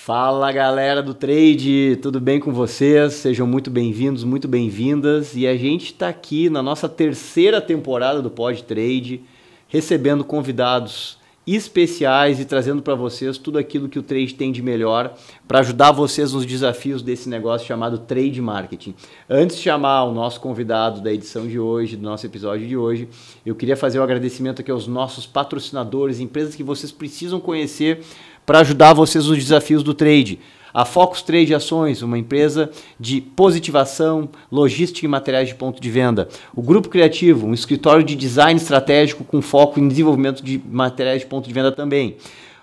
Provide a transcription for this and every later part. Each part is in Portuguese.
Fala galera do Trade, tudo bem com vocês? Sejam muito bem-vindos, muito bem-vindas. E a gente está aqui na nossa terceira temporada do Pod Trade, recebendo convidados especiais e trazendo para vocês tudo aquilo que o trade tem de melhor para ajudar vocês nos desafios desse negócio chamado Trade Marketing. Antes de chamar o nosso convidado da edição de hoje, do nosso episódio de hoje, eu queria fazer um agradecimento aqui aos nossos patrocinadores, empresas que vocês precisam conhecer para ajudar vocês nos desafios do trade. A Focus Trade Ações, uma empresa de positivação, logística e materiais de ponto de venda. O Grupo Criativo, um escritório de design estratégico com foco em desenvolvimento de materiais de ponto de venda também.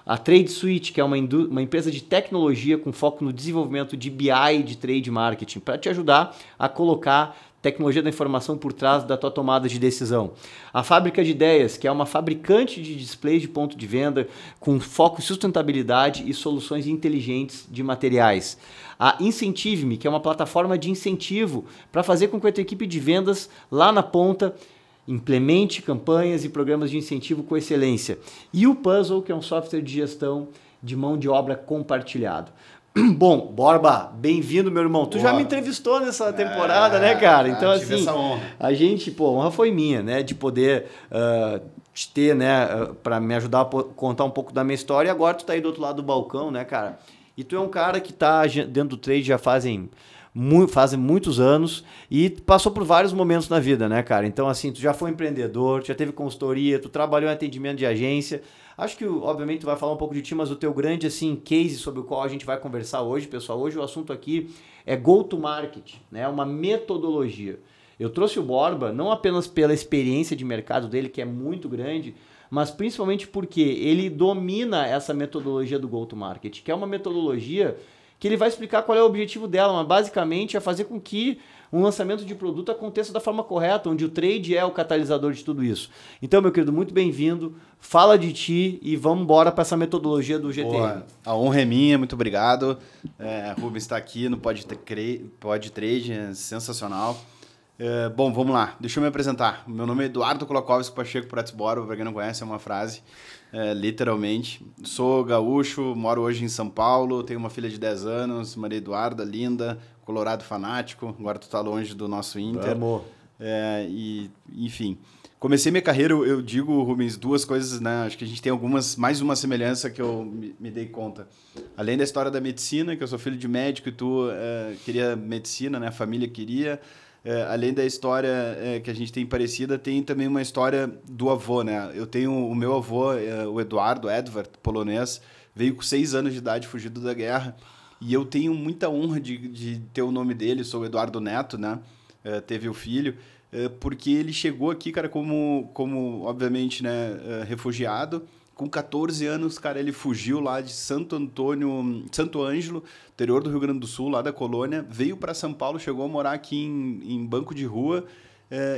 A Trade Suite, que é uma empresa de tecnologia com foco no desenvolvimento de BI de trade marketing, para te ajudar a colocar tecnologia da informação por trás da tua tomada de decisão. A Fábrica de Ideias, que é uma fabricante de displays de ponto de venda com foco em sustentabilidade e soluções inteligentes de materiais. A Incentive-me, que é uma plataforma de incentivo para fazer com que a tua equipe de vendas lá na ponta implemente campanhas e programas de incentivo com excelência. E o Puzzle, que é um software de gestão de mão de obra compartilhado. Bom, Borba, bem-vindo, meu irmão. Tu já me entrevistou nessa temporada, né, cara? Então, assim, essa honra. A gente, a honra foi minha, né, de poder te ter, né, para me ajudar a contar um pouco da minha história. E agora tu tá aí do outro lado do balcão, né, cara? E tu é um cara que tá dentro do trade já fazem muitos anos e passou por vários momentos na vida, né, cara? Então, assim, tu já foi empreendedor, tu já teve consultoria, tu trabalhou em atendimento de agência. Acho que, obviamente, tu vai falar um pouco de ti, mas o teu grande, assim, case sobre o qual a gente vai conversar hoje, pessoal, hoje o assunto aqui é go-to-market, né? Uma metodologia. Eu trouxe o Borba não apenas pela experiência de mercado dele, que é muito grande, mas principalmente porque ele domina essa metodologia do go-to-market, que é uma metodologia que ele vai explicar qual é o objetivo dela, mas basicamente é fazer com que um lançamento de produto aconteça da forma correta, onde o trade é o catalisador de tudo isso. Então, meu querido, muito bem-vindo, fala de ti e vamos embora para essa metodologia do GTM. Boa. A honra é minha, muito obrigado. Rubens está aqui no Pod Trade, é sensacional. Bom, vamos lá, deixa eu me apresentar. Meu nome é Eduardo Kolakowski Pacheco Pratsboro, para quem não conhece, é uma frase, literalmente. Sou gaúcho, moro hoje em São Paulo, tenho uma filha de 10 anos, Maria Eduarda, linda, colorado fanático, agora tu tá longe do nosso Inter. Amor. Enfim, comecei minha carreira, eu digo, Rubens, duas coisas, né? Acho que a gente tem mais uma semelhança que eu me dei conta. Além da história da medicina, que eu sou filho de médico e tu queria medicina, né? A família queria. Além da história que a gente tem parecida, tem também uma história do avô, né? Eu tenho o meu avô, o Edward, polonês, veio com 6 anos de idade, fugido da guerra, e eu tenho muita honra de ter o nome dele, sou o Eduardo Neto, né? Teve o filho, porque ele chegou aqui, cara, como obviamente, né, refugiado. Com 14 anos, cara, ele fugiu lá de Santo Ângelo, interior do Rio Grande do Sul, lá da colônia, veio para São Paulo, chegou a morar aqui em banco de rua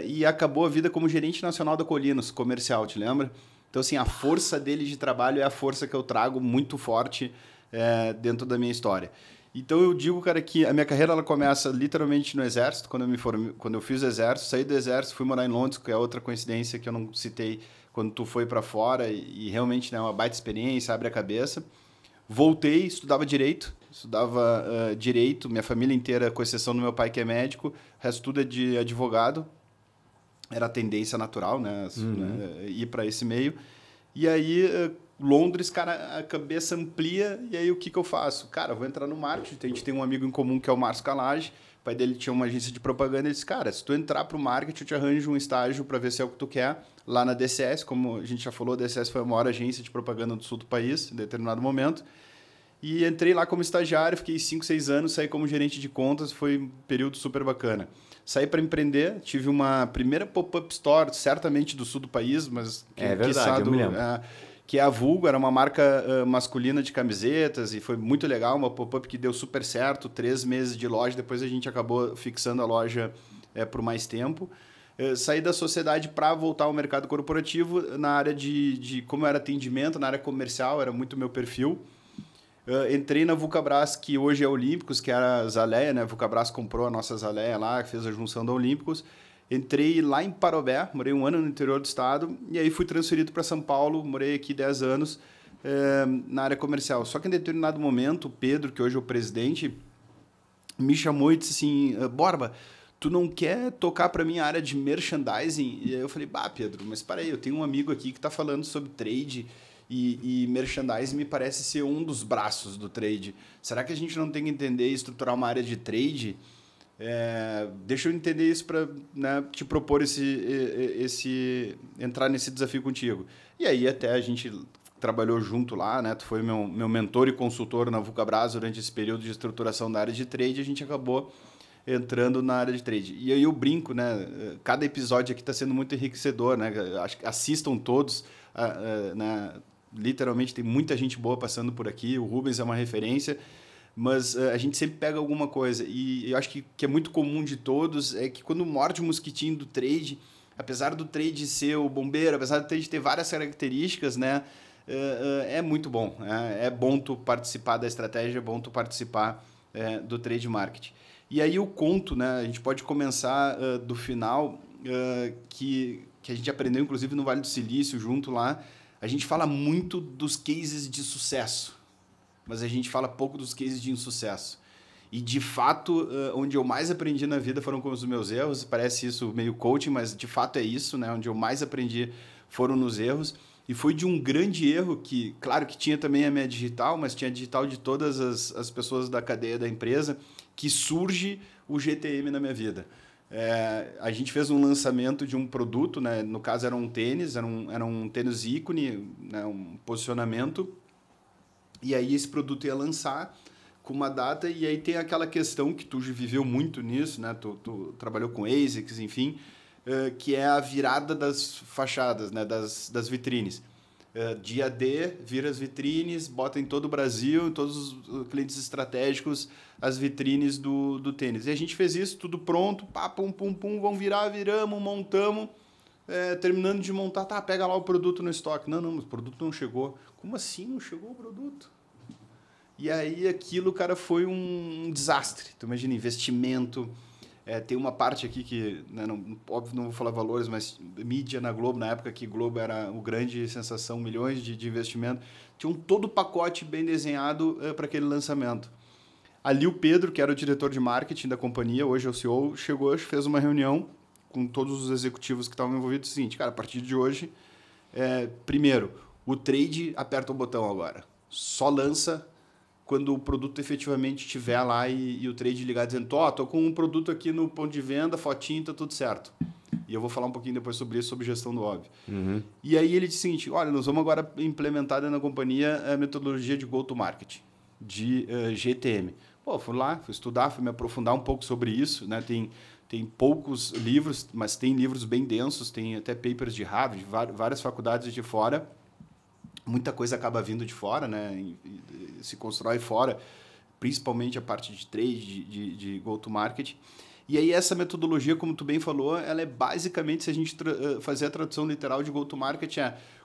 e acabou a vida como gerente nacional da Colinos, comercial, te lembra? Então, assim, a força dele de trabalho é a força que eu trago muito forte dentro da minha história. Então, eu digo, cara, que a minha carreira ela começa literalmente no Exército, quando eu fiz o Exército, saí do Exército, fui morar em Londres, que é outra coincidência que eu não citei, quando tu foi para fora e realmente, né, uma baita experiência, abre a cabeça. Voltei, estudava Direito, minha família inteira, com exceção do meu pai que é médico, o resto tudo é de advogado, era a tendência natural, né, ir para esse meio. E aí, Londres, cara, a cabeça amplia, e aí o que eu faço? Cara, eu vou entrar no marketing, a gente tem um amigo em comum que é o Márcio Calage, o pai dele tinha uma agência de propaganda, ele disse, cara, se tu entrar para o marketing, eu te arranjo um estágio para ver se é o que tu quer, lá na DCS, como a gente já falou, a DCS foi a maior agência de propaganda do sul do país, em determinado momento, e entrei lá como estagiário, fiquei 5, 6 anos, saí como gerente de contas, foi um período super bacana. Saí para empreender, tive uma primeira pop-up store, certamente do sul do país, mas... verdade, eu me lembro. Que é a Vulgo, era uma marca masculina de camisetas e foi muito legal, uma pop-up que deu super certo, 3 meses de loja, depois a gente acabou fixando a loja por mais tempo. Saí da sociedade para voltar ao mercado corporativo na área de como era atendimento, na área comercial, era muito meu perfil. Entrei na Vulcabras, que hoje é Olímpicos, que era a Zaleia, né? A Vulcabras comprou a nossa Zaleia lá, fez a junção da Olímpicos. Entrei lá em Parobé, morei 1 ano no interior do estado, e aí fui transferido para São Paulo, morei aqui 10 anos, na área comercial. Só que em determinado momento, o Pedro, que hoje é o presidente, me chamou e disse assim, Borba, tu não quer tocar para mim a área de merchandising? E aí eu falei, Pedro, mas para aí, eu tenho um amigo aqui que está falando sobre trade e merchandising me parece ser um dos braços do trade. Será que a gente não tem que entender e estruturar uma área de trade? Deixa eu entender isso para, né, te propor entrar nesse desafio contigo. E aí até a gente trabalhou junto lá, né? Tu foi meu mentor e consultor na Vulcabras durante esse período de estruturação da área de trade, a gente acabou entrando na área de trade. E aí eu brinco, né? Cada episódio aqui está sendo muito enriquecedor, né? Acho que assistam todos, né? Literalmente tem muita gente boa passando por aqui, o Rubens é uma referência, mas a gente sempre pega alguma coisa. E eu acho que é muito comum de todos é que quando morde o mosquitinho do trade, apesar do trade ser o bombeiro, apesar do trade ter várias características, né? É muito bom. É bom tu participar da estratégia, é bom tu participar do trade marketing. E aí eu conto, né? A gente pode começar do final, que a gente aprendeu, inclusive, no Vale do Silício, junto lá. A gente fala muito dos cases de sucesso, mas a gente fala pouco dos cases de insucesso. E, de fato, onde eu mais aprendi na vida foram com os meus erros. Parece isso meio coaching, mas, de fato, é isso, né? Onde eu mais aprendi foram nos erros. E foi de um grande erro que, claro que tinha também a minha digital, mas tinha a digital de todas as pessoas da cadeia da empresa, que surge o GTM na minha vida. A gente fez um lançamento de um produto, né? No caso era um tênis, era um tênis ícone, né? Um posicionamento, e aí esse produto ia lançar com uma data, e aí tem aquela questão que tu viveu muito nisso, né? Tu trabalhou com ASICS, enfim, que é a virada das fachadas, né? das vitrines. Dia D, vira as vitrines, bota em todo o Brasil, em todos os clientes estratégicos, as vitrines do tênis. E a gente fez isso, tudo pronto, pá, pum, pum, pum, viramos, montamos, terminando de montar, pega lá o produto no estoque. Não, o produto não chegou. Como assim não chegou o produto? E aí aquilo, cara, foi um desastre. Tu imagina, investimento... tem uma parte aqui que, né, óbvio, não vou falar valores, mas mídia na Globo, na época que Globo era o grande sensação, milhões de investimento, tinha todo o pacote bem desenhado para aquele lançamento. Ali o Pedro, que era o diretor de marketing da companhia, hoje é o CEO, chegou, fez uma reunião com todos os executivos que estavam envolvidos, o seguinte, cara, a partir de hoje, primeiro, o trade aperta o botão agora, só lança quando o produto efetivamente estiver lá e o trade ligar dizendo, tô com um produto aqui no ponto de venda, fotinho, tá tudo certo. E eu vou falar um pouquinho depois sobre isso, sobre gestão do óbvio. Uhum. E aí ele disse o seguinte, olha, nós vamos agora implementar na companhia a metodologia de go-to-market, de GTM. Fui lá, fui estudar, fui me aprofundar um pouco sobre isso, né? Tem poucos livros, mas tem livros bem densos, tem até papers de Harvard, várias faculdades de fora. Muita coisa acaba vindo de fora, né? E se constrói fora, principalmente a parte de trade, de go-to-market. E aí essa metodologia, como tu bem falou, ela é basicamente, se a gente fazer a tradução literal de go-to-market,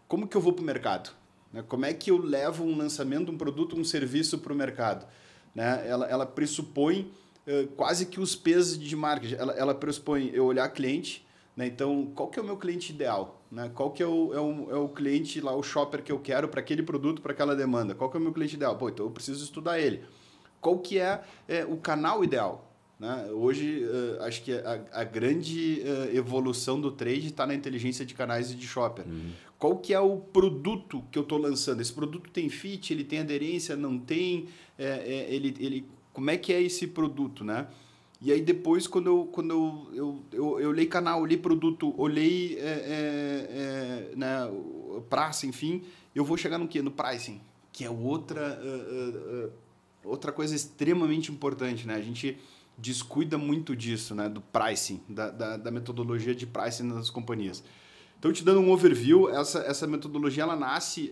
como que eu vou para o mercado? Né? Como é que eu levo um lançamento, um produto, um serviço para o mercado? Né? Ela pressupõe quase que os P's de marketing. Ela pressupõe eu olhar cliente, né? Então, qual que é o meu cliente ideal? Né? Qual que é o cliente lá, o shopper que eu quero para aquele produto, para aquela demanda? Qual que é o meu cliente ideal? Então eu preciso estudar ele. Qual que é o canal ideal? Né? Hoje, acho que a grande evolução do trade está na inteligência de canais e de shopper. Qual que é o produto que eu estou lançando? Esse produto tem fit, ele tem aderência, não tem? Como é que é esse produto, né? E aí depois, quando eu olhei canal, olhei produto, olhei né, praça, enfim, eu vou chegar no quê? No pricing, que é outra coisa extremamente importante, né? A gente descuida muito disso, né? Do pricing, da metodologia de pricing nas companhias. Então, te dando um overview, essa metodologia ela nasce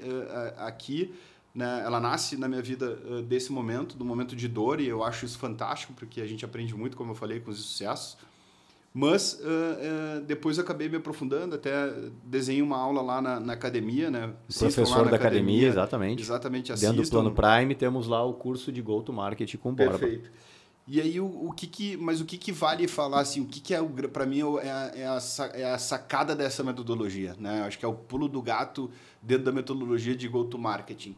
aqui, né? Ela nasce na minha vida desse momento, do momento de dor, e eu acho isso fantástico, porque a gente aprende muito, como eu falei, com os sucessos. Mas depois eu acabei me aprofundando, até desenhei uma aula lá na academia, né? Professor da academia, exatamente. Exatamente, assistam. Dentro do Plano Prime, temos lá o curso de Go-to-Market com Borba. Perfeito. E aí, mas o que vale falar, assim, o que é, para mim, é a sacada dessa metodologia, né? Acho que é o pulo do gato dentro da metodologia de go-to-marketing.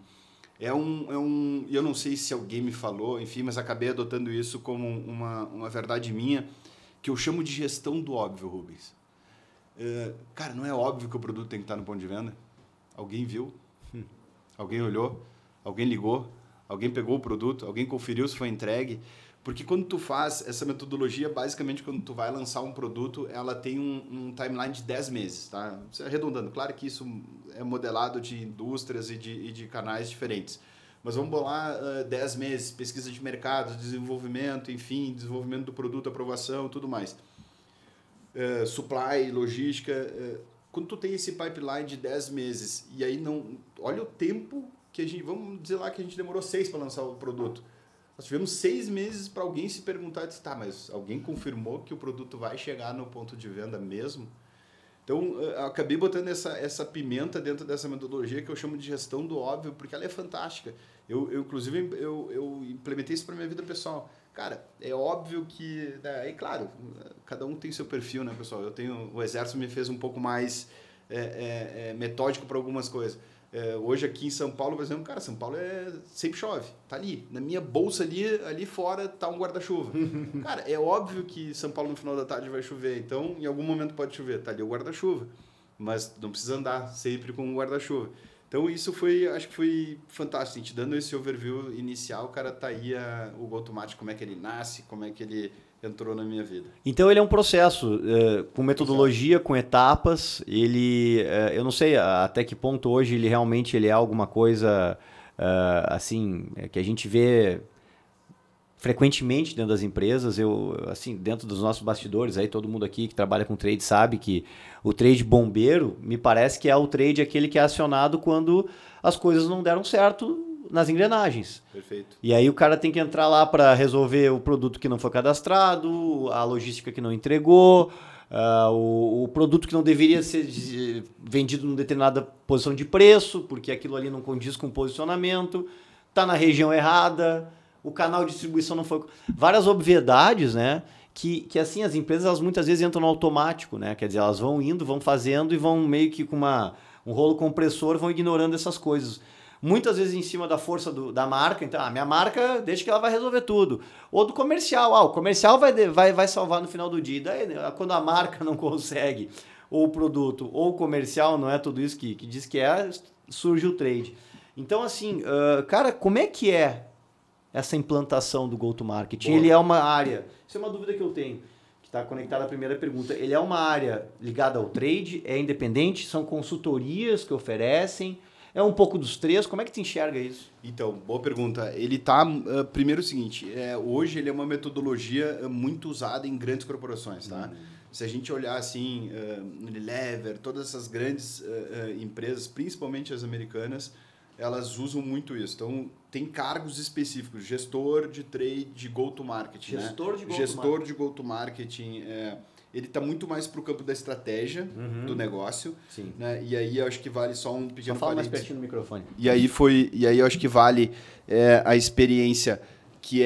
E eu não sei se alguém me falou, enfim, mas acabei adotando isso como uma verdade minha, que eu chamo de gestão do óbvio, Rubens. Cara, não é óbvio que o produto tem que estar no ponto de venda? Alguém viu? Alguém olhou? Alguém ligou? Alguém pegou o produto? Alguém conferiu se foi entregue? Porque quando tu faz essa metodologia, basicamente quando tu vai lançar um produto, ela tem um timeline de 10 meses, tá? Arredondando, claro que isso é modelado de indústrias e de canais diferentes. Mas vamos bolar 10 meses, pesquisa de mercado, desenvolvimento, enfim, desenvolvimento do produto, aprovação, tudo mais. Supply, logística. Quando tu tem esse pipeline de 10 meses e aí não... Olha o tempo que a gente... Vamos dizer lá que a gente demorou 6 para lançar o produto. Nós tivemos 6 meses para alguém se perguntar, disse, tá, mas alguém confirmou que o produto vai chegar no ponto de venda mesmo? Então, eu acabei botando essa pimenta dentro dessa metodologia que eu chamo de gestão do óbvio, porque ela é fantástica. Inclusive, eu implementei isso para minha vida pessoal. Cara, é óbvio que... É claro, cada um tem seu perfil, né, pessoal? O Exército me fez um pouco mais metódico para algumas coisas. Hoje aqui em São Paulo, por exemplo, cara, São Paulo sempre chove, tá ali, na minha bolsa ali fora tá um guarda-chuva. Cara, é óbvio que São Paulo no final da tarde vai chover, então em algum momento pode chover, tá ali o guarda-chuva, mas não precisa andar sempre com o guarda-chuva. Então isso acho que foi fantástico, te dando esse overview inicial, cara, tá aí o go-to-market, como é que ele nasce, como é que ele entrou na minha vida. Então ele é um processo com metodologia, com etapas. Ele, eu não sei até que ponto hoje ele realmente é alguma coisa assim que a gente vê frequentemente dentro das empresas. Assim, dentro dos nossos bastidores, aí todo mundo aqui que trabalha com trade sabe que o trade bombeiro me parece que é o trade aquele que é acionado quando as coisas não deram certo nas engrenagens. Perfeito. E aí o cara tem que entrar lá para resolver o produto que não foi cadastrado, a logística que não entregou, o produto que não deveria ser vendido numa determinada posição de preço, porque aquilo ali não condiz com o posicionamento, está na região errada, o canal de distribuição não foi... Várias obviedades, né? Que assim, as empresas elas muitas vezes entram no automático, né? Quer dizer, elas vão indo, vão fazendo e vão meio que com um rolo compressor, vão ignorando essas coisas. Muitas vezes em cima da força da marca, então, a minha marca deixa que ela vai resolver tudo. Ou do comercial, o comercial vai salvar no final do dia. E daí, quando a marca não consegue, ou o produto, ou o comercial, não é tudo isso que diz que surge o trade. Então, assim, cara, como é que é essa implantação do go-to-market? Ele é uma área, isso é uma dúvida que eu tenho, que está conectada à primeira pergunta. Ele é uma área ligada ao trade, é independente, são consultorias que oferecem... É um pouco dos três? Como é que tu enxerga isso? Então, boa pergunta. Ele tá... primeiro é o seguinte, hoje ele é uma metodologia muito usada em grandes corporações, tá? Se a gente olhar assim, Unilever, todas essas grandes empresas, principalmente as americanas, elas usam muito isso. Então, tem cargos específicos, gestor de trade, de go-to-market, né? Gestor de go-to-marketing, ele está muito mais para o campo da estratégia do negócio. Sim. Né? E aí eu acho que vale só um pequeno fala mais pertinho no microfone. E aí eu acho que vale a experiência que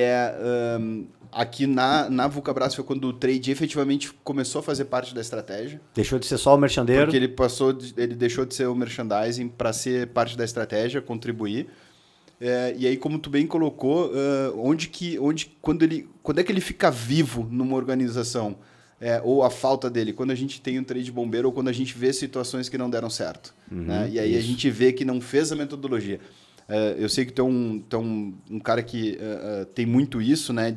aqui na Vulcabras foi quando o trade efetivamente começou a fazer parte da estratégia. Deixou de ser só o merchandeiro. Porque ele deixou de ser o merchandising para ser parte da estratégia, contribuir. E aí, como tu bem colocou, quando é que ele fica vivo numa organização? Ou a falta dele, quando a gente tem um trade bombeiro ou quando a gente vê situações que não deram certo. Né? E aí a gente vê que não fez a metodologia. Eu sei que tu é um cara que tem muito isso, né?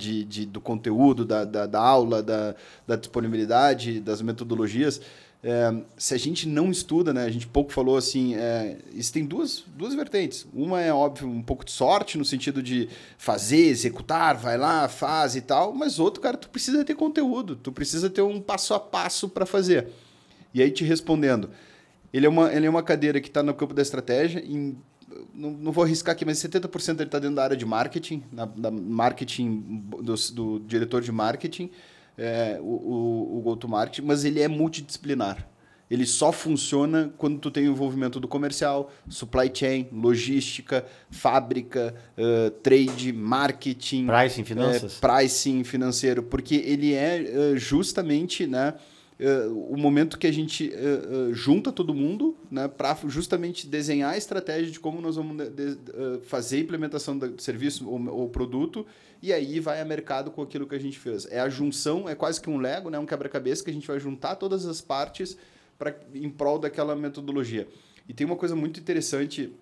Do conteúdo, da aula, da disponibilidade, das metodologias. Se a gente não estuda, né? A gente pouco falou assim, existem duas vertentes. Uma é, óbvio, um pouco de sorte, no sentido de fazer, executar, vai lá, faz e tal. Mas outro, cara, tu precisa ter conteúdo, tu precisa ter um passo a passo para fazer. E aí, te respondendo, ele é uma cadeira que está no campo da estratégia, não vou arriscar aqui, mas 70% ele está dentro da área de marketing, da marketing do diretor de marketing, o go-to-market, mas ele é multidisciplinar. Ele só funciona quando tu tem o envolvimento do comercial, supply chain, logística, fábrica, trade, marketing... Pricing, finanças. Pricing financeiro, porque ele é justamente, né, o momento que a gente junta todo mundo, né, para justamente desenhar a estratégia de como nós vamos fazer a implementação do serviço ou produto, e aí vai a mercado com aquilo que a gente fez. É a junção, é quase que um Lego, né, um quebra-cabeça que a gente vai juntar todas as partes em prol daquela metodologia. E tem uma coisa muito interessante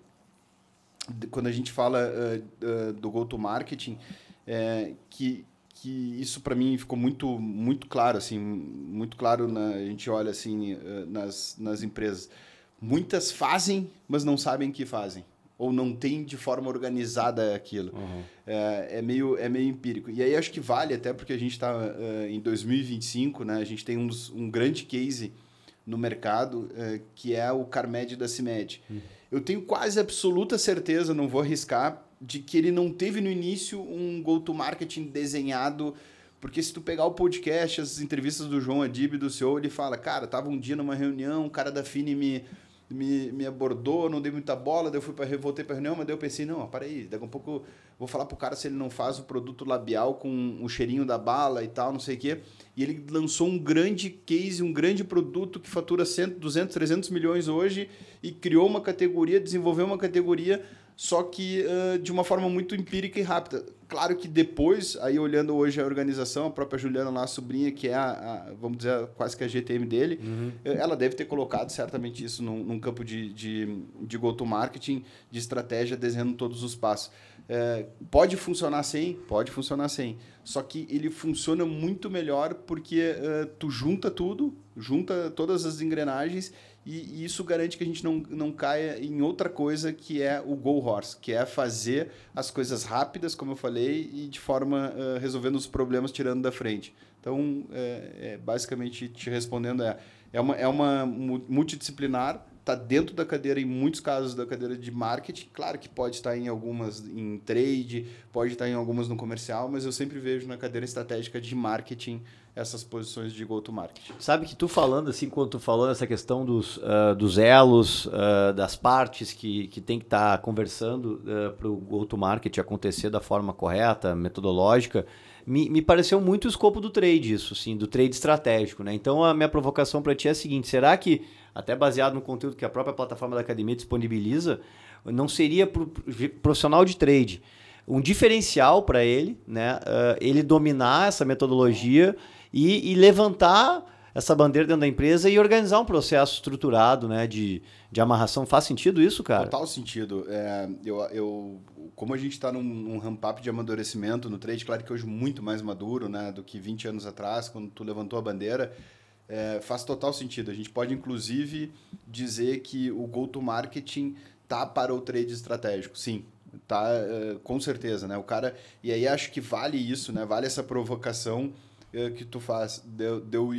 quando a gente fala do go-to-marketing, que isso para mim ficou muito claro, assim, muito claro, a gente olha assim nas empresas. Muitas fazem, mas não sabem que fazem. Ou não tem de forma organizada aquilo. Uhum. É meio empírico. E aí acho que vale, até porque a gente está em 2025, né? A gente tem um grande case no mercado, que é o Carmed da CIMED. Eu tenho quase absoluta certeza, não vou arriscar, de que ele não teve no início um go-to-marketing desenhado, porque se tu pegar o podcast, as entrevistas do João Adib, do CEO, ele fala, cara, tava um dia numa reunião, o cara da Fini me abordou, não dei muita bola, daí eu voltei para a reunião, mas daí eu pensei, não, para aí, daqui a pouco vou falar pro cara se ele não faz o produto labial com o cheirinho da bala e tal, não sei o quê. E ele lançou um grande case, um grande produto que fatura 100, 200, 300 milhões hoje e criou uma categoria, desenvolveu uma categoria, só que de uma forma muito empírica e rápida. Claro que depois, aí olhando hoje a organização, a própria Juliana lá, a sobrinha, que é vamos dizer, quase que a GTM dele, ela deve ter colocado certamente isso num campo de go-to-marketing, de estratégia, desenhando todos os passos. Pode funcionar sem? Pode funcionar sem. Só que ele funciona muito melhor porque tu junta tudo, junta todas as engrenagens e isso garante que a gente não caia em outra coisa que é o go horse, que é fazer as coisas rápidas, como eu falei, e de forma resolvendo os problemas, tirando da frente. Então, basicamente, te respondendo, é uma multidisciplinar, está dentro da cadeira, em muitos casos, da cadeira de marketing. Claro que pode estar em algumas em trade, pode estar em algumas no comercial, mas eu sempre vejo na cadeira estratégica de marketing essas posições de go-to-market. Sabe que tu falando, assim, quando tu falou nessa questão dos elos, das partes que tem que estar conversando para o go-to-market acontecer da forma correta, metodológica, me pareceu muito o escopo do trade, isso, sim, do trade estratégico, né? Então, a minha provocação para ti é a seguinte, será que, até baseado no conteúdo que a própria plataforma da academia disponibiliza, não seria para o profissional de trade um diferencial para ele, né? Ele dominar essa metodologia e levantar essa bandeira dentro da empresa e organizar um processo estruturado, né, de amarração? Faz sentido isso, cara? Total sentido. Como a gente está num ramp-up de amadurecimento no trade, claro que hoje muito mais maduro, né, do que 20 anos atrás, quando tu levantou a bandeira, faz total sentido. A gente pode, inclusive, dizer que o go-to-marketing tá para o trade estratégico, sim. Tá, com certeza, né? O cara... E aí acho que vale isso, né? Vale essa provocação que tu faz.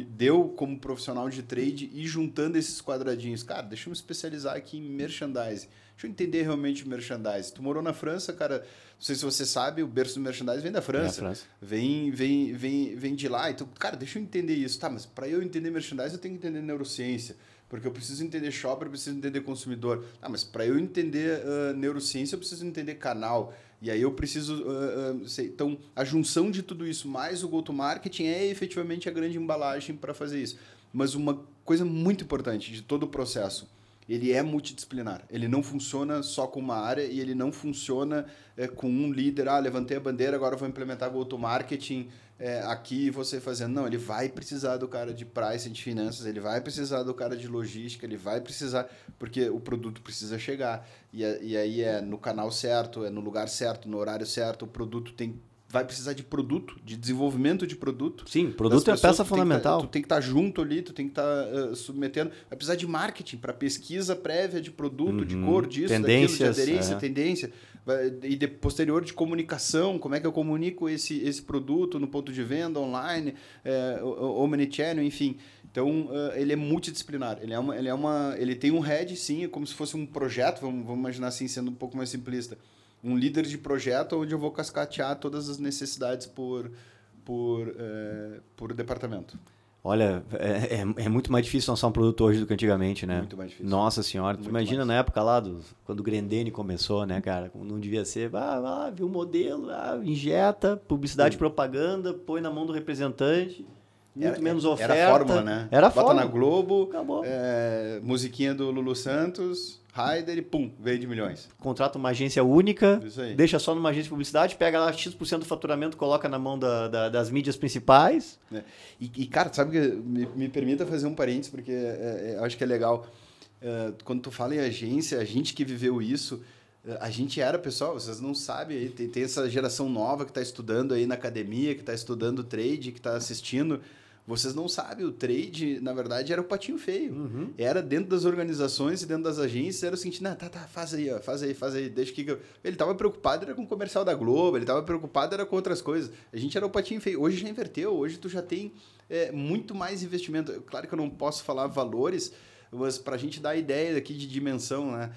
Deu como profissional de trade e juntando esses quadradinhos. Cara, deixa eu me especializar aqui em merchandising. Deixa eu entender realmente o merchandising. Tu morou na França, cara... Não sei se você sabe, o berço do merchandising vem da França. Vem de lá. Então, cara, deixa eu entender isso. Tá, mas para eu entender merchandising, eu tenho que entender neurociência. Porque eu preciso entender shopper, eu preciso entender consumidor. Ah, mas para eu entender neurociência, eu preciso entender canal. E aí eu preciso... Então, a junção de tudo isso, mais o go-to-marketing, é efetivamente a grande embalagem para fazer isso. Mas uma coisa muito importante de todo o processo, ele é multidisciplinar. Ele não funciona só com uma área e ele não funciona com um líder. Ah, levantei a bandeira, agora vou implementar go-to-marketing aqui você fazendo. Não, ele vai precisar do cara de pricing, de finanças, ele vai precisar do cara de logística, ele vai precisar, porque o produto precisa chegar. E aí é no canal certo, é no lugar certo, no horário certo, o produto vai precisar de produto, de desenvolvimento de produto. Sim, produto é a peça fundamental. Tu tem que estar junto ali, tu tem que estar submetendo. Vai precisar de marketing para pesquisa prévia de produto, de cor, disso, tendências, daquilo, de aderência, tendência. E posterior de comunicação, como é que eu comunico esse produto no ponto de venda, online, omnichannel, enfim. Então, ele é multidisciplinar. Ele tem um head, sim, é como se fosse um projeto, vamos imaginar assim, sendo um pouco mais simplista. Um líder de projeto onde eu vou cascatear todas as necessidades por departamento. Olha, é muito mais difícil lançar um produto hoje do que antigamente, né? Muito mais difícil. Nossa senhora, tu Muito imagina mais. na época lá, quando o Grendene começou, né, cara? Não devia ser, viu o modelo, injeta, publicidade e propaganda, põe na mão do representante, muito menos oferta. Era a fórmula, né? Era a Bota fórmula. na Globo, Acabou. Musiquinha do Lulu Santos, Raider e pum, veio de milhões. Contrata uma agência única, Isso aí. deixa só numa agência de publicidade, pega lá X% do faturamento, coloca na mão das mídias principais. E, cara, sabe que me permita fazer um parênteses, porque eu acho que é legal. Quando tu fala em agência, a gente que viveu isso, a gente era, pessoal, vocês não sabem, aí, tem essa geração nova que está estudando aí na academia, que está estudando trade, que está assistindo. Vocês não sabem, o trade, na verdade, era o patinho feio. Uhum. Era dentro das organizações e dentro das agências, era o seguinte, não, tá, faz aí, ó, faz aí, deixa que... Ele tava preocupado, era com o comercial da Globo, ele tava preocupado, era com outras coisas. A gente era o patinho feio. Hoje já inverteu, hoje tu já tem muito mais investimento. Claro que eu não posso falar valores, mas pra gente dar a ideia aqui de dimensão, né?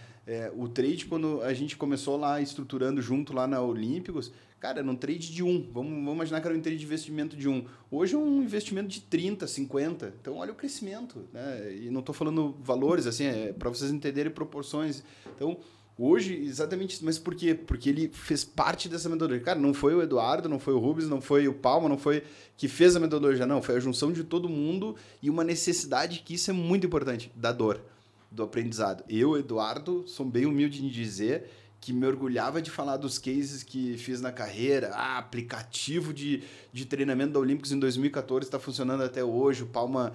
O trade, quando a gente começou lá estruturando junto lá na Olímpicos, cara, era um trade de 1. Vamos imaginar que era um trade de investimento de 1. Hoje é um investimento de 30, 50. Então, olha o crescimento. Né? E não estou falando valores, assim, para vocês entenderem proporções. Então, hoje, exatamente isso. Mas por quê? Porque ele fez parte dessa metodologia. Cara, não foi o Eduardo, não foi o Rubens, não foi o Palma, não foi que fez a metodologia, não. Foi a junção de todo mundo e uma necessidade que isso é muito importante, da dor, do aprendizado. Eu, Eduardo, sou bem humilde em dizer que me orgulhava de falar dos cases que fiz na carreira. Aplicativo de treinamento da Olímpicos em 2014 está funcionando até hoje. O Palma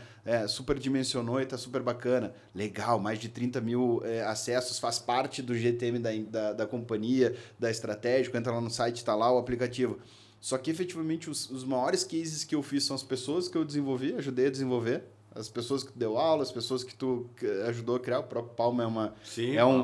superdimensionou e está super bacana. Legal, mais de 30 mil acessos, faz parte do GTM da companhia, da Estratégico. Entra lá no site, está lá o aplicativo. Só que, efetivamente, os maiores cases que eu fiz são as pessoas que eu desenvolvi, ajudei a desenvolver. As pessoas que tu deu aula, as pessoas que tu ajudou a criar. O próprio Palma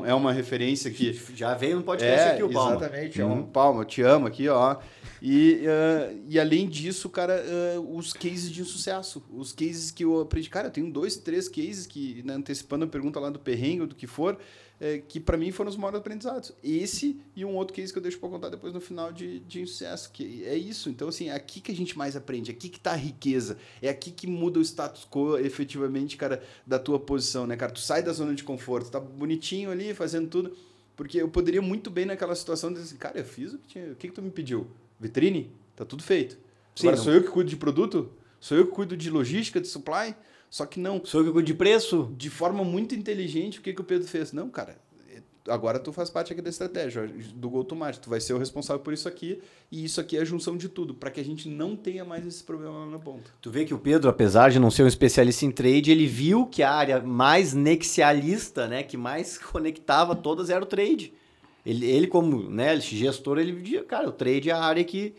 é uma referência que... Já veio no podcast aqui o Palma. Exatamente, é um Palma, eu te amo aqui, ó. E além disso, cara, os cases de insucesso. Os cases que eu aprendi. Cara, eu tenho 2, 3 cases que, né, antecipando a pergunta lá do perrengue ou do que for, que para mim foram os maiores aprendizados. Esse e um outro case que eu deixo para contar depois no final de insucesso, que é isso. Então, assim, é aqui que a gente mais aprende, é aqui que tá a riqueza, é aqui que muda o status quo, efetivamente, cara, da tua posição, né, cara? Tu sai da zona de conforto, tá bonitinho ali, fazendo tudo, porque eu poderia muito bem naquela situação dizer assim, cara, eu fiz o que tinha, o que tu me pediu? Vitrine? Tá tudo feito. Sim, agora não... sou eu que cuido de produto? Sou eu que cuido de logística, de supply? Só que não. Sou eu que cuido de preço? De forma muito inteligente, o que o Pedro fez? Não, cara, agora tu faz parte aqui da estratégia do go-to-market. Tu vai ser o responsável por isso aqui, e isso aqui é a junção de tudo, para que a gente não tenha mais esse problema lá na ponta. Tu vê que o Pedro, apesar de não ser um especialista em trade, ele viu que a área mais nexialista, né, que mais conectava todas era o trade. Ele como, né, gestor, ele via, cara, o trade é a área que...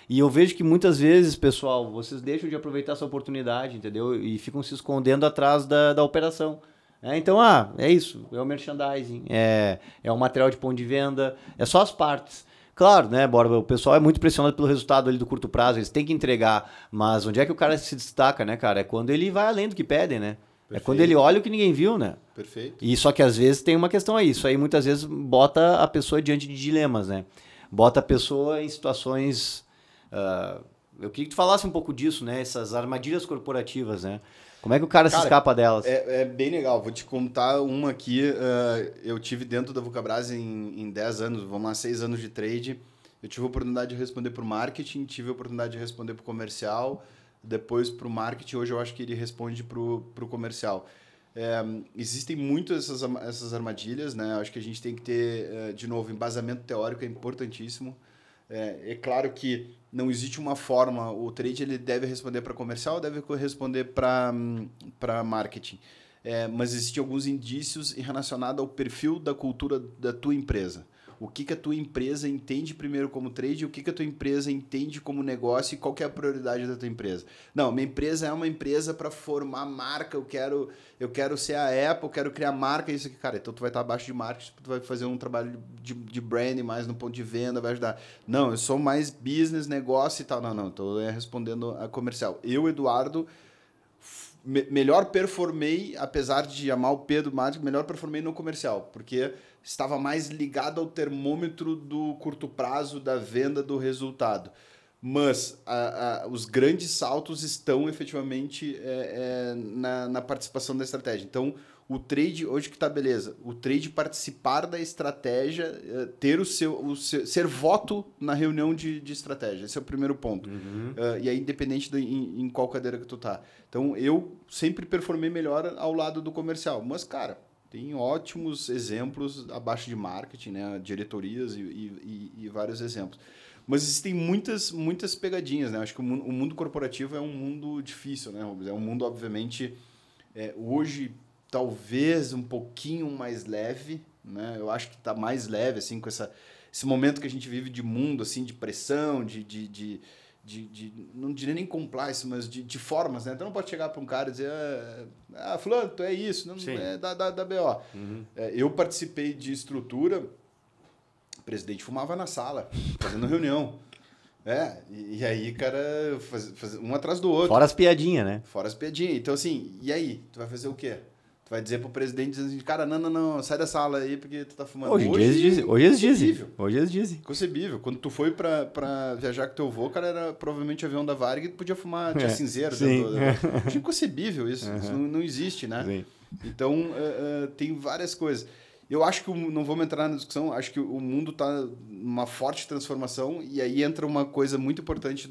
E eu vejo que muitas vezes, pessoal, vocês deixam de aproveitar essa oportunidade, entendeu? E ficam se escondendo atrás da operação. Então, é isso, é o merchandising, é o material de ponto de venda, é só as partes. Claro, né, Borba, o pessoal é muito pressionado pelo resultado ali do curto prazo, eles têm que entregar, mas onde é que o cara se destaca, né, cara? É quando ele vai além do que pedem, né? Perfeito. É quando ele olha o que ninguém viu, né? Perfeito. E só que às vezes tem uma questão aí, isso aí muitas vezes bota a pessoa diante de dilemas, né? Bota a pessoa em situações... eu queria que tu falasse um pouco disso, né? Essas armadilhas corporativas, né? Como é que o cara se escapa delas? É bem legal. Vou te contar uma aqui. Eu tive dentro da Vulcabras em 10 anos, vamos lá, 6 anos de trade. Eu tive a oportunidade de responder para o marketing, tive a oportunidade de responder para o comercial, depois para o marketing. Hoje eu acho que ele responde para o comercial. Existem muitas essas armadilhas, né? Acho que a gente tem que ter, de novo, embasamento teórico é importantíssimo. É claro que não existe uma forma, o trade ele deve responder para comercial, deve responder para marketing. Mas existem alguns indícios relacionados ao perfil da cultura da tua empresa. O que a tua empresa entende primeiro como trade, o que a tua empresa entende como negócio e qual que é a prioridade da tua empresa. Não, minha empresa é uma empresa para formar marca, eu quero ser a Apple, eu quero criar marca, isso aqui, cara, então tu vai estar abaixo de marketing, tu vai fazer um trabalho de branding mais no ponto de venda, vai ajudar. Não, eu sou mais business, negócio e tal. Não, estou respondendo a comercial. Eu, Eduardo, melhor performei, apesar de amar o Pedro Mágico, melhor performei no comercial, porque estava mais ligado ao termômetro do curto prazo, da venda, do resultado. Mas os grandes saltos estão efetivamente na participação da estratégia. Então, o trade, hoje que está beleza, o trade participar da estratégia, ter ser voto na reunião de estratégia. Esse é o primeiro ponto. E aí, independente em qual cadeira que tu tá. Então, eu sempre performei melhor ao lado do comercial. Mas, cara, tem ótimos exemplos abaixo de marketing, né? Diretorias e vários exemplos. Mas existem muitas pegadinhas, né? Acho que o mundo corporativo é um mundo difícil, né, Rubens? É um mundo, obviamente, hoje, talvez um pouquinho mais leve, né? Eu acho que está mais leve, assim, com esse momento que a gente vive de mundo, assim, de pressão, de não diria nem compliance, mas de formas, né? Então não pode chegar para um cara e dizer, fulano, tu é isso, não é da BO. Eu participei de estrutura, o presidente fumava na sala, fazendo reunião. E aí, cara, faz um atrás do outro. Fora as piadinhas, né? Fora as piadinhas. Então, assim, e aí? Tu vai fazer o quê? Tu vai dizer pro presidente, dizendo assim, cara, não, sai da sala aí porque tu tá fumando. Hoje eles dizem. Hoje eles dizem. Inconcebível. Quando tu foi pra viajar com teu avô, cara, era provavelmente avião da Varig e tu podia fumar, tinha cinzeiro. Hoje é inconcebível isso. Isso não existe, né? Sim. Então, tem várias coisas. Eu acho que, não vamos entrar na discussão, acho que o mundo está numa forte transformação e aí entra uma coisa muito importante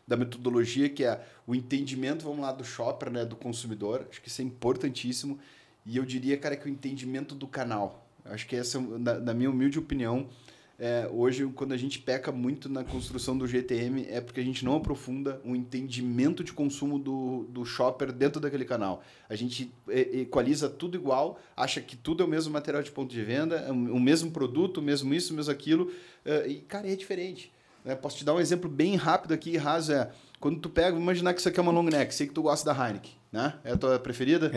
da metodologia, que é o entendimento, vamos lá, do shopper, né, do consumidor. Acho que isso é importantíssimo. E eu diria, cara, que o entendimento do canal. Acho que essa, na minha humilde opinião, hoje, quando a gente peca muito na construção do GTM, é porque a gente não aprofunda o entendimento de consumo do shopper dentro daquele canal. A gente equaliza tudo igual, acha que tudo é o mesmo material de ponto de venda, o mesmo produto, o mesmo isso, o mesmo aquilo. E, cara, é diferente. Posso te dar um exemplo bem rápido aqui, raso, quando tu pega, vamos imaginar que isso aqui é uma long neck, sei que tu gosta da Heineken, né? É a tua preferida?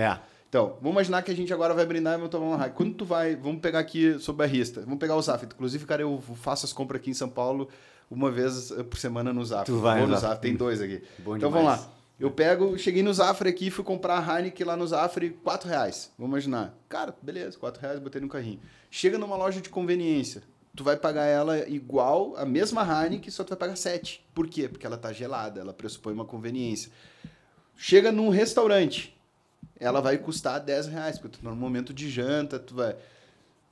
Então, vamos imaginar que a gente agora vai brindar e vamos tomar uma Heineken. Quando tu vai, vamos pegar aqui sobre barrista, vamos pegar o Zafra. Inclusive, cara, eu faço as compras aqui em São Paulo uma vez por semana no Zafra. Tu vai no Zafra, tem 2 aqui. Bom então, demais. Vamos lá. Cheguei no Zafra aqui, fui comprar a Heineken lá no Zafra, R$4. Vamos imaginar. Cara, beleza, R$4, botei no carrinho. Chega numa loja de conveniência. Tu vai pagar ela igual, a mesma Heineken, só tu vai pagar 7. Por quê? Porque ela tá gelada, ela pressupõe uma conveniência. Chega num restaurante, ela vai custar R$10, porque tu tá num momento de janta,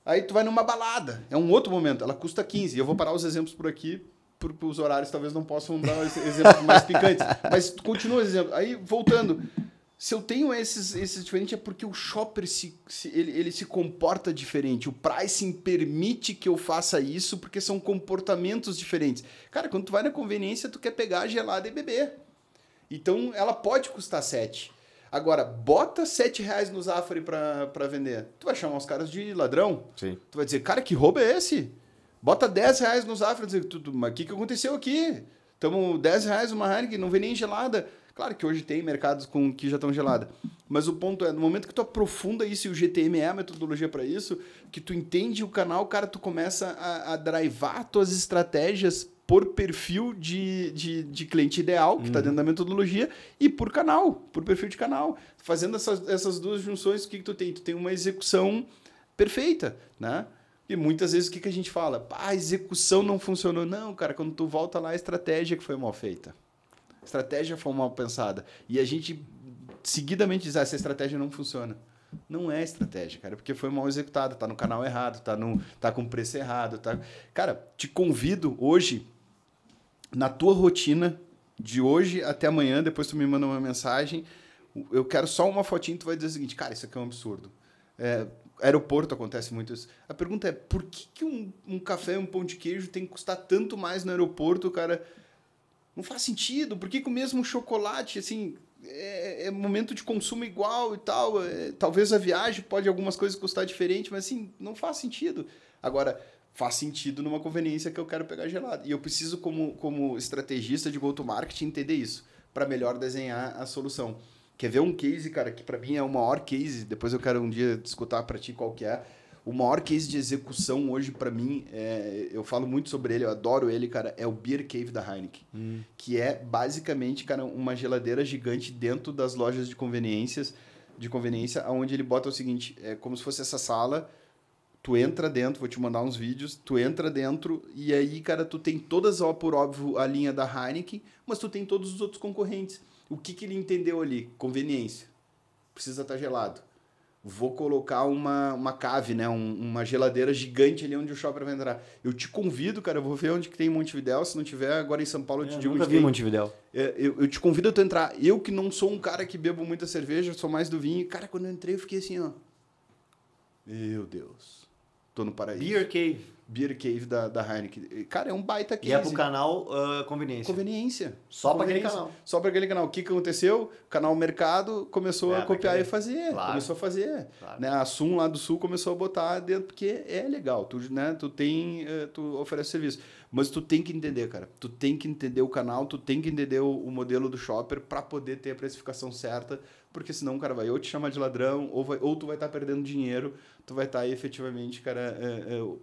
Aí tu vai numa balada, é um outro momento, ela custa 15. Eu vou parar os exemplos por aqui, porque os horários talvez não possam dar exemplos mais picantes. Mas continua o exemplo. Aí, voltando... Se eu tenho esses diferentes, é porque o shopper ele se comporta diferente. O pricing permite que eu faça isso porque são comportamentos diferentes. Cara, quando tu vai na conveniência, tu quer pegar a gelada e beber. Então, ela pode custar 7. Agora, bota R$7 no Zafari para vender. Tu vai chamar os caras de ladrão? Sim. Tu vai dizer, cara, que roubo é esse? Bota R$10 no Zafari. Mas o que aconteceu aqui? Estamos R$10 uma Heineken, não vem nem gelada. Claro que hoje tem mercados que já estão geladas. Mas o ponto é, no momento que tu aprofunda isso, e o GTM é a metodologia para isso, que tu entende o canal, cara, tu começa a drivar tuas estratégias por perfil de cliente ideal, que está dentro da metodologia, e por canal, por perfil de canal. Fazendo essas duas junções, o que tu tem? Tu tem uma execução perfeita, né? E muitas vezes o que a gente fala? A execução não funcionou. Não, cara, quando tu volta lá, a estratégia que foi mal feita. A estratégia foi mal pensada. E a gente seguidamente diz, essa estratégia não funciona. Não é estratégia, cara, porque foi mal executada, tá no canal errado, tá com preço errado. Cara, te convido hoje, na tua rotina, de hoje até amanhã, depois tu me manda uma mensagem, eu quero só uma fotinha, tu vai dizer o seguinte, cara, isso aqui é um absurdo. Aeroporto acontece muito isso. A pergunta é, por que um café e um pão de queijo tem que custar tanto mais no aeroporto, cara? Não faz sentido. Por que o mesmo chocolate, assim, é momento de consumo igual e tal? Talvez a viagem pode algumas coisas custar diferente, mas assim, não faz sentido. Agora, faz sentido numa conveniência que eu quero pegar gelado. E eu preciso, como estrategista de go-to-market, entender isso, para melhor desenhar a solução. Quer ver um case, cara, que para mim é o maior case, depois eu quero um dia discutir para ti qual que é. O maior case de execução hoje, para mim, eu falo muito sobre ele, eu adoro ele, cara, é o Beer Cave da Heineken. Que é, basicamente, cara, uma geladeira gigante dentro das lojas de conveniência, onde ele bota o seguinte, é como se fosse essa sala, Tu entra dentro, vou te mandar uns vídeos, tu entra dentro e aí, cara, tu tem todas, ó, por óbvio, a linha da Heineken, mas tu tem todos os outros concorrentes. O que ele entendeu ali? Conveniência. Precisa estar gelado. Vou colocar uma cave, né? Uma geladeira gigante ali onde o shopper vai entrar. Eu te convido, cara, eu vou ver onde que tem Montevidéu. Se não tiver, agora em São Paulo eu te digo. Nunca vi Montevidéu. Eu te convido a tu entrar. Eu que não sou um cara que bebo muita cerveja, sou mais do vinho. Cara, quando eu entrei eu fiquei assim, ó. Meu Deus. Tô no paraíso. Beer Cave da Heineken. Cara, é um baita case. E é pro canal Conveniência. Conveniência. Só para aquele canal. Só para aquele canal. O que aconteceu? O canal Mercado começou a copiar e fazer. Claro. Começou a fazer. Claro. Né? A Sum lá do Sul começou a botar dentro, porque é legal. Tu, né? Tu oferece serviço. Mas tu tem que entender, cara. Tu tem que entender o canal, tu tem que entender o modelo do shopper para poder ter a precificação certa, porque senão o cara vai ou te chamar de ladrão, ou tu vai estar perdendo dinheiro, tu vai estar efetivamente, cara,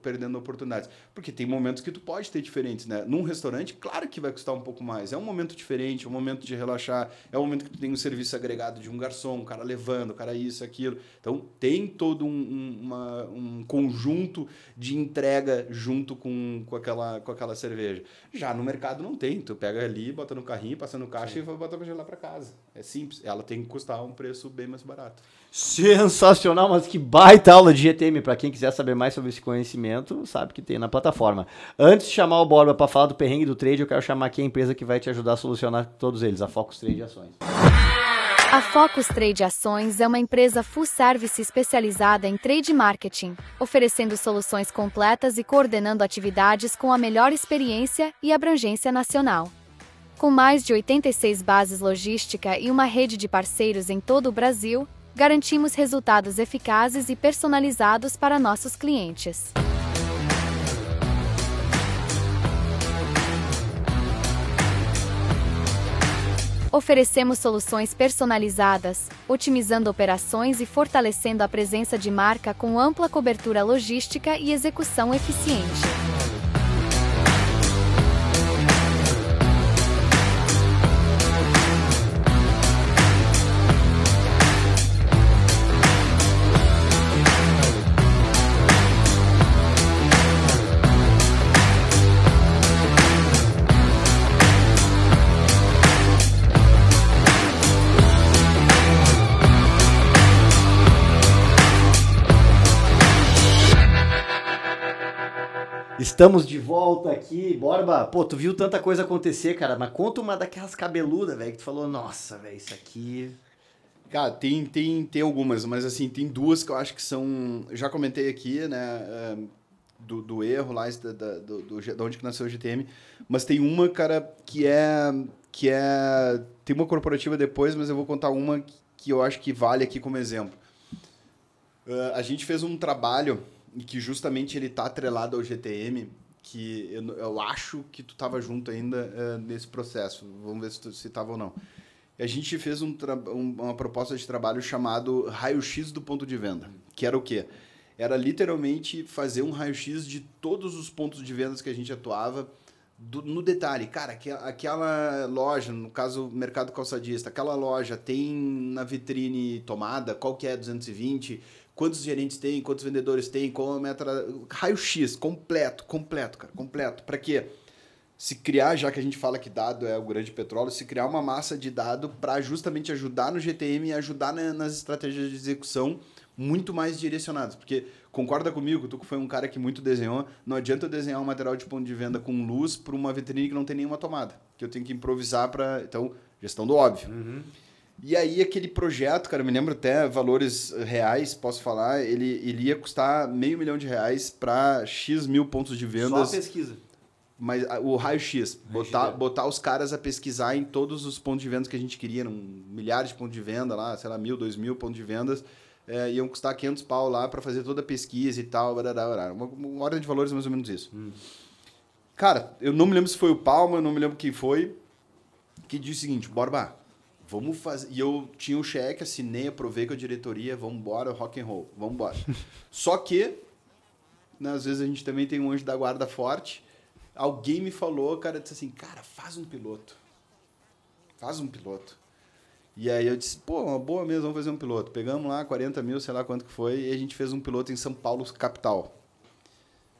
perdendo oportunidades. Porque tem momentos que tu pode ter diferentes, né? Num restaurante, claro que vai custar um pouco mais. É um momento diferente, é um momento de relaxar, é um momento que tu tem um serviço agregado de um garçom, um cara levando, o cara isso, aquilo. Então, tem todo um conjunto de entrega junto com aquela cerveja. Já no mercado não tem. Tu pega ali, bota no carrinho, passa no caixa e vai botar pra gelar pra casa. É simples. Ela tem que custar um preço bem mais barato. Sensacional, mas que baita aula de GTM. Para quem quiser saber mais sobre esse conhecimento, sabe que tem na plataforma. Antes de chamar o Borba para falar do perrengue do trade, eu quero chamar aqui a empresa que vai te ajudar a solucionar todos eles, a Focus Trade Ações. A Focus Trade Ações é uma empresa full service especializada em trade marketing, oferecendo soluções completas e coordenando atividades com a melhor experiência e abrangência nacional. Com mais de 86 bases logística e uma rede de parceiros em todo o Brasil, garantimos resultados eficazes e personalizados para nossos clientes. Oferecemos soluções personalizadas, otimizando operações e fortalecendo a presença de marca com ampla cobertura logística e execução eficiente. Estamos de volta aqui, Borba. Pô, tu viu tanta coisa acontecer, cara, mas conta uma daquelas cabeludas, velho, que tu falou, nossa, velho, isso aqui... Cara, tem algumas, mas assim, tem duas que eu acho que são... Já comentei aqui, né, do erro lá, de onde que nasceu o GTM, mas tem uma, cara, que é... Tem uma corporativa depois, mas eu vou contar uma que eu acho que vale aqui como exemplo. A gente fez um trabalho... e que justamente ele tá atrelado ao GTM, que eu acho que tu tava junto ainda nesse processo. Vamos ver se tava ou não. A gente fez uma proposta de trabalho chamado raio-x do ponto de venda, que era o quê? Era literalmente fazer um raio-x de todos os pontos de vendas que a gente atuava, no detalhe. Cara, aquela loja, no caso mercado calçadista, aquela loja tem na vitrine tomada, qual que é 220, quantos gerentes tem, quantos vendedores tem, qual a meta... Raio-x, completo, cara, completo. Para quê? Se criar, já que a gente fala que dado é o grande petróleo, se criar uma massa de dado para justamente ajudar no GTM e ajudar nas estratégias de execução muito mais direcionadas. Porque, concorda comigo, tu que foi um cara que muito desenhou, não adianta eu desenhar um material de ponto de venda com luz para uma vitrine que não tem nenhuma tomada, que eu tenho que improvisar para... Então, gestão do óbvio. Uhum. E aí aquele projeto, cara, eu me lembro até valores reais, posso falar, ele ia custar R$500 mil para X mil pontos de vendas. Só a pesquisa. Mas o raio-x, botar os caras a pesquisar em todos os pontos de vendas que a gente queria, milhares de pontos de venda lá, sei lá, 1.000, 2.000 pontos de vendas, iam custar 500 pau lá para fazer toda a pesquisa e tal, uma ordem de valores mais ou menos isso. Cara, eu não me lembro se foi o Palma, eu não me lembro quem foi, que disse o seguinte, Borba, vamos fazer... E eu tinha o cheque, assinei, aprovei com a diretoria, vamos embora, rock and roll, vamos embora. Só que, né, às vezes a gente também tem um anjo da guarda forte. Alguém me falou, cara, disse assim, cara, faz um piloto. E aí eu disse, pô, uma boa mesmo, vamos fazer um piloto. Pegamos lá 40 mil, sei lá quanto que foi, e a gente fez um piloto em São Paulo, capital.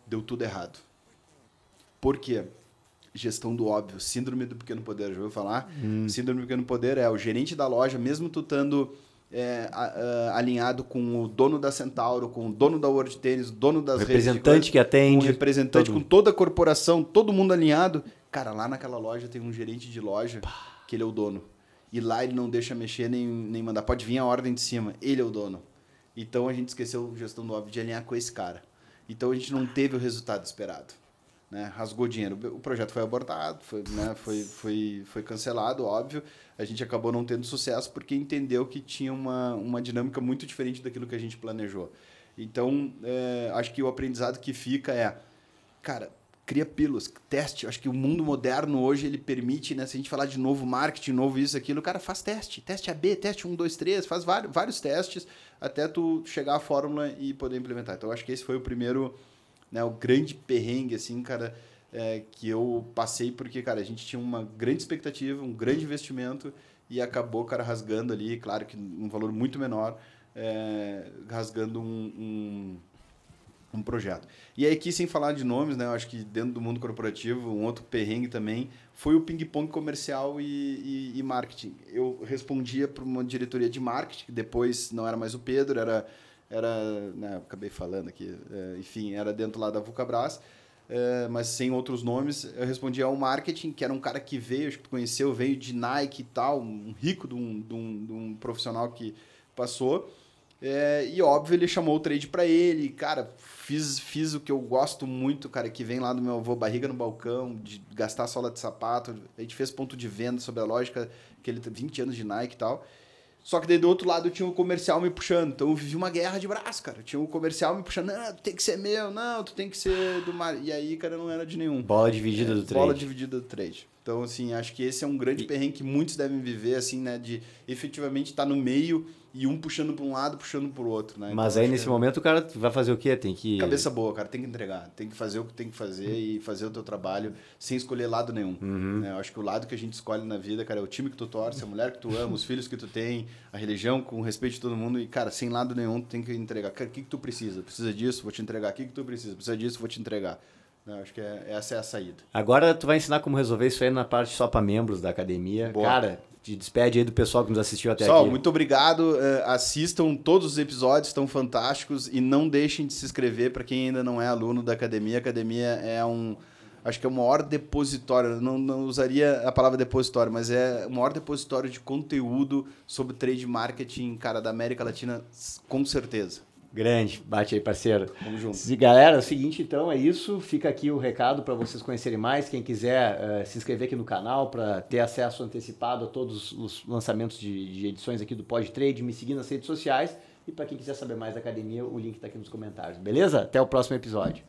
Deu tudo errado. Por quê? Gestão do óbvio, síndrome do pequeno poder, já ouviu falar? Síndrome do pequeno poder é o gerente da loja, mesmo tu estando alinhado com o dono da Centauro, com o dono da World Tennis, o dono das redes, representante que atende, o representante com toda a corporação, todo mundo alinhado. Cara, lá naquela loja tem um gerente de loja que ele é o dono. E lá ele não deixa mexer nem mandar. Pode vir a ordem de cima, ele é o dono. Então a gente esqueceu, gestão do óbvio, de alinhar com esse cara. Então a gente não teve o resultado esperado. Né? Rasgou dinheiro. O projeto foi abortado, foi cancelado, óbvio. A gente acabou não tendo sucesso porque entendeu que tinha uma dinâmica muito diferente daquilo que a gente planejou. Então, acho que o aprendizado que fica é, cara, cria pílulas, teste. Acho que o mundo moderno hoje ele permite, né? Se a gente falar de novo marketing, novo isso, aquilo, o cara faz teste AB, teste 1, 2, 3, faz vários testes até tu chegar à fórmula e poder implementar. Então, acho que esse foi o primeiro... Né, o grande perrengue, assim, cara, que eu passei porque, cara, a gente tinha uma grande expectativa, um grande investimento e acabou, cara, rasgando ali, claro que um valor muito menor, rasgando um projeto. E aí aqui, sem falar de nomes, né, eu acho que dentro do mundo corporativo, um outro perrengue também foi o ping-pong comercial e marketing. Eu respondia para uma diretoria de marketing, que depois não era mais o Pedro, era né, acabei falando aqui, enfim, era dentro lá da Vulcabras, mas sem outros nomes. Eu respondia ao marketing, que era um cara que veio, acho que tu conheceu, veio de Nike e tal, um rico de um profissional que passou. E óbvio, ele chamou o trade para ele. Cara, fiz o que eu gosto muito, cara, que vem lá do meu avô, barriga no balcão, de gastar sola de sapato. A gente fez ponto de venda sobre a lógica, que ele tem 20 anos de Nike e tal. Só que daí do outro lado eu tinha o comercial me puxando. Então eu vivi uma guerra de braço, cara. Eu tinha o comercial me puxando. Não, tu tem que ser meu. Não, tu tem que ser do mar. E aí, cara, não era de nenhum. Bola dividida do trade. Bola dividida do trade. Então, assim, acho que esse é um grande perrengue que muitos devem viver, assim, né? De efetivamente estar no meio e um puxando para um lado, puxando para o outro, né? Mas então, aí, nesse momento, o cara vai fazer o quê? Tem que... Cabeça boa, cara. Tem que entregar. Tem que fazer o que tem que fazer e fazer o teu trabalho sem escolher lado nenhum. Né? Eu acho que o lado que a gente escolhe na vida, cara, é o time que tu torce, a mulher que tu ama, os filhos que tu tem, a religião com respeito de todo mundo. E, cara, sem lado nenhum, tu tem que entregar. Cara, o que tu precisa? Precisa disso? Vou te entregar. O que tu precisa? Precisa disso? Vou te entregar. Acho que essa é a saída. Agora tu vai ensinar como resolver isso aí na parte só para membros da academia. Boa. Cara, te despede aí do pessoal que nos assistiu até aqui. Muito obrigado. Assistam todos os episódios, estão fantásticos. E não deixem de se inscrever para quem ainda não é aluno da academia. A academia acho que é o maior depositório. Não usaria a palavra depositório, mas é o maior depositório de conteúdo sobre trade marketing, cara, da América Latina, com certeza. Grande, bate aí, parceiro. Vamos junto. E galera, é o seguinte, então, é isso. Fica aqui o recado para vocês conhecerem mais. Quem quiser se inscrever aqui no canal para ter acesso antecipado a todos os lançamentos de edições aqui do Pod Trade, me seguir nas redes sociais. E para quem quiser saber mais da academia, o link está aqui nos comentários. Beleza? Até o próximo episódio.